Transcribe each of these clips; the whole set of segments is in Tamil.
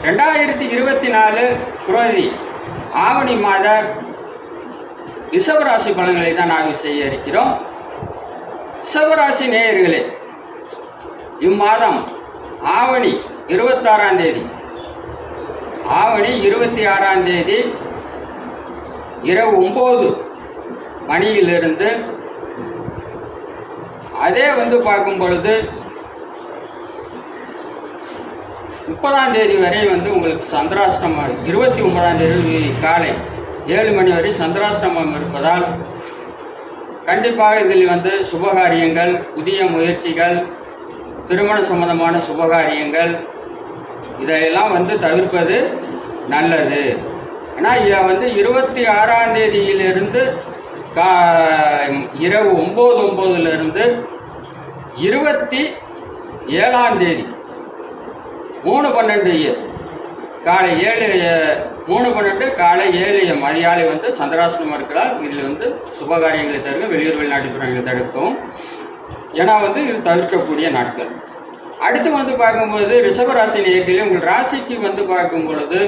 2024 குரோதி ஆவணி மாத ரிஷபராசி பலன்களை தான் ஆய்வு செய்ய இருக்கிறோம். ரிஷபராசி நேயர்களே, இம்மாதம் ஆவணி 26ஆம் தேதி ஆவணி 26ஆம் தேதி இரவு 9 மணியிலிருந்து அதே பார்க்கும் பொழுது 30ஆம் தேதி வரை உங்களுக்கு சந்திராஷ்டமம், 29ஆம் தேதி காலை 7 மணி வரை சந்திராஷ்டமம் இருப்பதால் கண்டிப்பாக இதில் சுபகாரியங்கள், புதிய முயற்சிகள், திருமண சம்பந்தமான சுபகாரியங்கள் இதையெல்லாம் தவிர்ப்பது நல்லது. ஆனால் 26ஆம் தேதியிலிருந்து இரவு 9:09 27ஆம் தேதி 3:12 காலை 3:12 காலை 7 மதியாலை சந்திராஷ்டமம் இருக்கிறால் இதில் சுபகாரியங்களை தவிர்க்க வெளியூர் வெளிநாட்டு பயணங்களை தடுக்கவும். ஏன்னா இது தவிர்க்கக்கூடிய நாட்கள். அடுத்து பார்க்கும்போது ரிஷபராசி நேயர்களே, உங்கள் ராசிக்கு பார்க்கும் பொழுது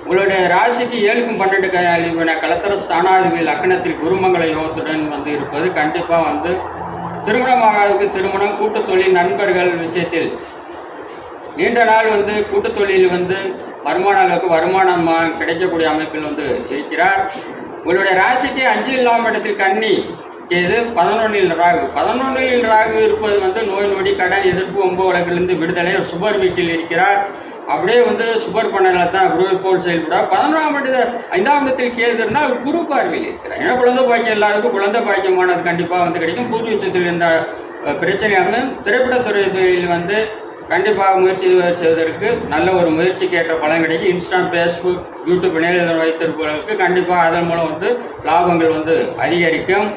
உங்களுடைய ராசிக்கு 7க்கும் 12க்கும் அதிபதியான கலத்தர ஸ்தானாதிபதி லக்னத்தில் குருமங்கள யோகத்துடன் இருப்பது கண்டிப்பாக திருமணமாகாததுக்கு திருமணம், கூட்டுத் தொழில், நண்பர்கள் விஷயத்தில் நீண்ட நாள் கூட்டுத் தொழில் வருமான அளவுக்கு வருமானம் கிடைக்கக்கூடிய அமைப்பில் இருக்கிறார். உங்களுடைய ராசிக்கு 5ஆம் இடத்தில் கன்னி கேது, 11ல் ராகு. 11ல் ராகு இருப்பது நோய் நொடி, கடன், எதிர்ப்பு, ஒம்பு வழக்கிலிருந்து விடுதலை. சுபர் வீட்டில் இருக்கிறார். அப்படியே சுபர் பண்ணல தான் குருவை போல் செயல்பட. 5ஆம் இடத்தில் கேது இருந்தால் குரு பார்வையில் இருக்கிறார். ஏன்னா குழந்தை பாக்கியம் எல்லாருக்கும் குழந்தை பாக்கியமானது கண்டிப்பாக கிடைக்கும். பூர்வீகத்தில் இருந்த பிரச்சனையான திரைப்படத்துறையில் கண்டிப்பாக முயற்சி செய்வதற்கு நல்ல ஒரு முயற்சிக்கு ஏற்ற பலன் கிடைக்கும். இன்ஸ்டான், ஃபேஸ்புக், யூடியூப் இணையதளம் வைத்திருப்பவர்களுக்கு கண்டிப்பாக அதன் மூலம் லாபங்கள் அதிகரிக்கும்.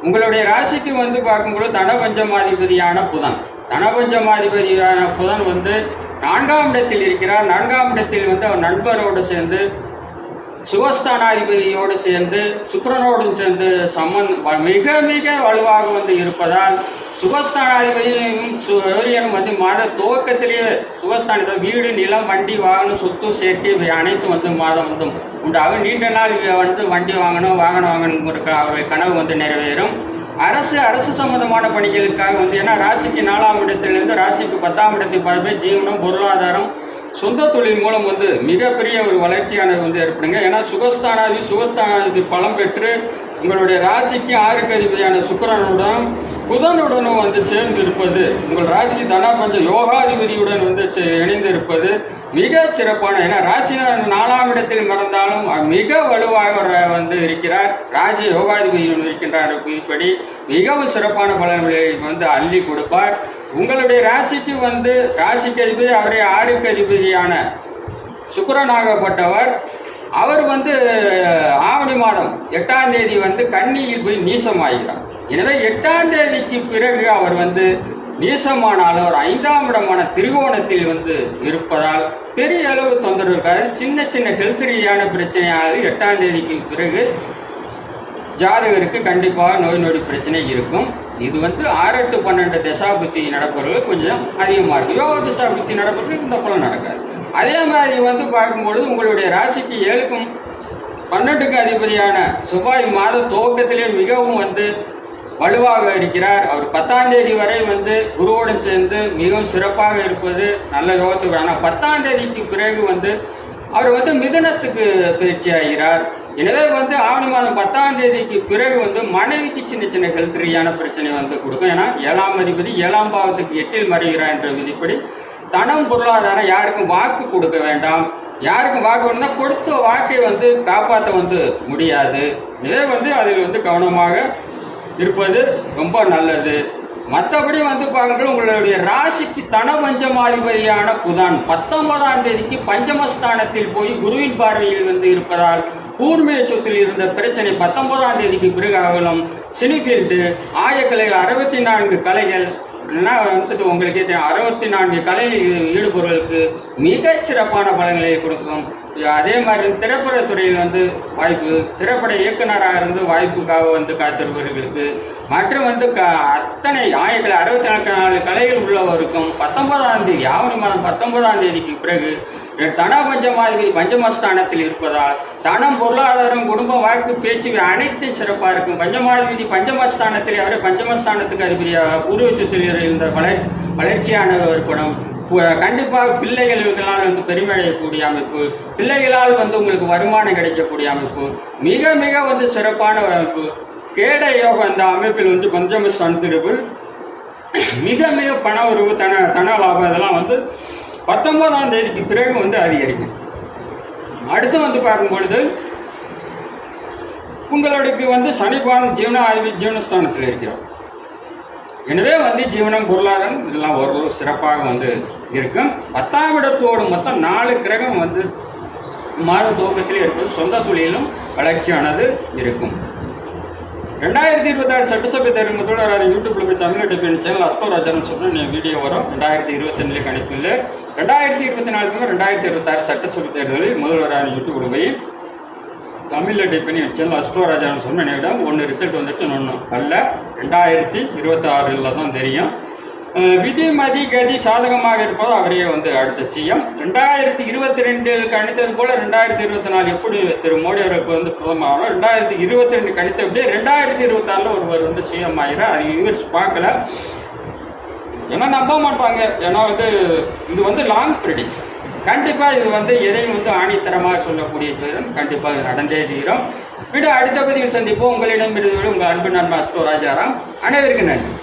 உங்களுடைய ராசிக்கு பார்க்கும்போது தனபஞ்சமாதிபதியான புதன் 4ஆம் இடத்தில் இருக்கிறார். 4ஆம் இடத்தில் அவர் நண்பரோடு சேர்ந்து சுகஸ்தானாதிபதியோடு சேர்ந்து சுக்கிரனோடு சேர்ந்து மிக மிக வலுவாக இருப்பதால் சுகஸ்தானாதிபதியும் சூரியனும் மாத துவக்கத்திலேயே சுகஸ்தானத்தை வீடு, நிலம், வண்டி, வாகனம், சொத்து, சேர்க்கை இவை அனைத்தும் மாதம் உண்டாகும். நீண்ட நாள் வண்டி வாங்கணும் அவருடைய கனவு நிறைவேறும். அரசு சம்பந்தமான பணிகளுக்காக ஏன்னா ராசிக்கு 4ஆம் இடத்திலிருந்து ராசிக்கு 10ஆம் இடத்தில் பரப்ப ஜீவனம், பொருளாதாரம், சொந்த தொழில் மூலம் மிகப்பெரிய ஒரு வளர்ச்சியானது ஏற்படுங்க. ஏன்னா சுகஸ்தானாதி பலம் பெற்று உங்களுடைய ராசிக்கு 6க்கு அதிபதியான சுக்கிரனுடன் புதனுடனும் சேர்ந்து இருப்பது, உங்கள் ராசிக்கு தனபஞ்ச யோகாதிபதியுடன் இணைந்து இருப்பது மிக சிறப்பான. ஏன்னா ராசி 4ஆம் இடத்தில் மறந்தாலும் மிக வலுவாக இருக்கிறார். ராஜ யோகாதிபதியுடன் இருக்கின்றார். இப்படி மிகவும் சிறப்பான பலன்களை அள்ளி கொடுப்பார். உங்களுடைய ராசிக்கு ராசிக்கு அதிபதி அவரே 6க்கு அதிபதியான சுக்கிரனாகப்பட்டவர். அவர் ஆவணி மாதம் 8ஆம் தேதி கன்னியில் போய் நீசமாகிறார். எனவே 8ஆம் தேதிக்கு பிறகு அவர் நீசமானாலும் ஒரு 5ஆம் இடமான திரிகோணத்தில் இருப்பதால் பெரிய அளவு தொந்தரவு இருக்காது. சின்ன சின்ன ஹெல்த் ரீதியான பிரச்சனையானது 8ஆம் தேதிக்கு பிறகு ஜாதகருக்கு கண்டிப்பாக நோய் நொடி பிரச்சனை இருக்கும். இது 6 to 12 தசாபுத்தி நடப்பவர்கள் கொஞ்சம் அதிகமாக இருக்கும். யோக தசாபுத்தி நடப்பவர்களுக்கு இந்த பலம் நடக்காது. அதே மாதிரி பார்க்கும்பொழுது உங்களுடைய ராசிக்கு 7க்கும் 12க்கும் அதிபதியான செவ்வாய் மாத துவக்கத்திலே மிகவும் வலுவாக இருக்கிறார். அவர் 10ஆம் தேதி வரை குருவோடு சேர்ந்து மிகவும் சிறப்பாக இருப்பது நல்ல யோகத்துக்கு. ஆனால் 10ஆம் தேதிக்கு பிறகு அவர் மிதுனத்துக்கு பயிற்சி ஆகிறார். எனவே ஆவணி மாதம் 10ஆம் தேதிக்கு பிறகு மனைவிக்கு சின்ன சின்ன ஹெல்த் ரீதியான பிரச்சனை கொடுக்கும். ஏன்னா 7ஆம் அதிபதி 7ஆம் பாவத்துக்கு 8ல் மறைகிறார் என்ற விதிப்படி தனம், பொருளாதாரம் யாருக்கும் வாக்கு கொடுக்க வேண்டாம். யாருக்கும் வாக்கு வேணும்னா கொடுத்த வாக்கை காப்பாற்ற முடியாது. இதே அதில் கவனமாக இருப்பது ரொம்ப நல்லது. மற்றபடி பார்க்கும்போது உங்களுடைய ராசிக்கு தனபஞ்சமாதிபதியான புதன் 19ஆம் தேதிக்கு பஞ்சமஸ்தானத்தில் போய் குருவின் பார்வையில் இருப்பதால் பூர்வீக சொத்தில் இருந்த பிரச்சனை 19ஆம் தேதிக்கு பிறகு அகலும். சினிஃபீல்டு, ஆயக்கலைகள், 64 கலைகள் உங்களுக்கே தெரியும். 64 கலையில் ஈடுபவர்களுக்கு மிகச் சிறப்பான பலன்களை கொடுக்கும். அதே மாதிரி திரைப்படத்துறையில் வாய்ப்பு, திரைப்பட இயக்குனராக இருந்து வாய்ப்புக்காக காத்திருப்பவர்களுக்கு மற்றும் அத்தனை 64 கலைகள் உள்ளவருக்கும் 19ஆம் தேதி ஆவணி மாதம் 19ஆம் தேதிக்கு பிறகு தன பஞ்சமாதிபதி பஞ்சமஸ்தானத்தில் இருப்பதால் தனம், பொருளாதாரம், குடும்பம், வாக்கு, பேச்சு அனைத்தும் சிறப்பாக இருக்கும். பஞ்சமாதிபதி பஞ்சமஸ்தானத்தில் அவரை பஞ்சமஸ்தானத்துக்கு அதிபதியாக பூர்வச்சத்தில் இருந்த வளர்ச்சியான ஒரு குணம். கண்டிப்பாக பிள்ளைகளால் வந்து பெருமை அடையக்கூடிய அமைப்பு, பிள்ளைகளால் வந்து உங்களுக்கு வருமானம் கிடைக்கக்கூடிய அமைப்பு, மிக மிக வந்து சிறப்பான அமைப்பு. கேட யோகம் அந்த அமைப்பில் வந்து பஞ்சமஸ்தானத்தில் மிக மிக பண உறவு, தன லாபம் இதெல்லாம் வந்து 19ஆம் தேதிக்கு பிறகு வந்து அதிகரிக்கும். அடுத்து வந்து பார்க்கும்பொழுது உங்களுக்கு வந்து சனிபான் ஜீவனஸ்தானத்தில் இருக்கிறோம். எனவே வந்து ஜீவனம், பொருளாதாரம் இதெல்லாம் ஓரளவு சிறப்பாக வந்து இருக்கும். 10ஆம் இடத்தோடு மொத்தம் 4 கிரகம் வந்து மாத துவக்கத்தில் இருப்பது சொந்த தொழிலும் வளர்ச்சியானது இருக்கும். 2026 சட்டசபை தேர்தல் யூடியூப்ல போய் தமிழ்நாட்டு சேனல் அஸ்ட்ரோராஜான்னு சொல்லிட்டு வீடியோ வரும். 2022 கணிப்பில் 2024 2026 சட்டசபை தேர்தலில் முதல்வரான யூடியூப்ல போய் தமிழில் டைப் பண்ணி சேனல் அஸ்ட்ரோராஜான்னு சொன்ன என்னிடம் ஒன்று ரிசல்ட் வந்துட்டு ஒன்று அல்ல 2026 தான் தெரியும். விதி மதி கதி சாதகமாக இருப்பதோ அவரையே வந்து அடுத்த சிஎம். 2022 கணித்தது போல 2024 எப்படி திரு மோடி அவருக்கு வந்து பிரதமர், 2022 கணித்த அப்படியே 2026 ஒருவர் வந்து சிஎம் ஆகிறார். அது யூஎஸ் பார்க்கல, ஏன்னா நம்ப மாட்டாங்க. ஏன்னா வந்து இது வந்து லாங் ப்ரெடிக்ஷன். கண்டிப்பாக இது வந்து எதையும் வந்து ஆணித்தரமாக சொல்லக்கூடிய கண்டிப்பாக இது நடந்தே தீரும். அடுத்த பதிவில் சந்திப்போம். உங்களிடம் இருந்து உங்கள் அன்பு நண்பர் அஸ்ட்ரோ ராஜாராம். அனைவருக்கும் நன்றி.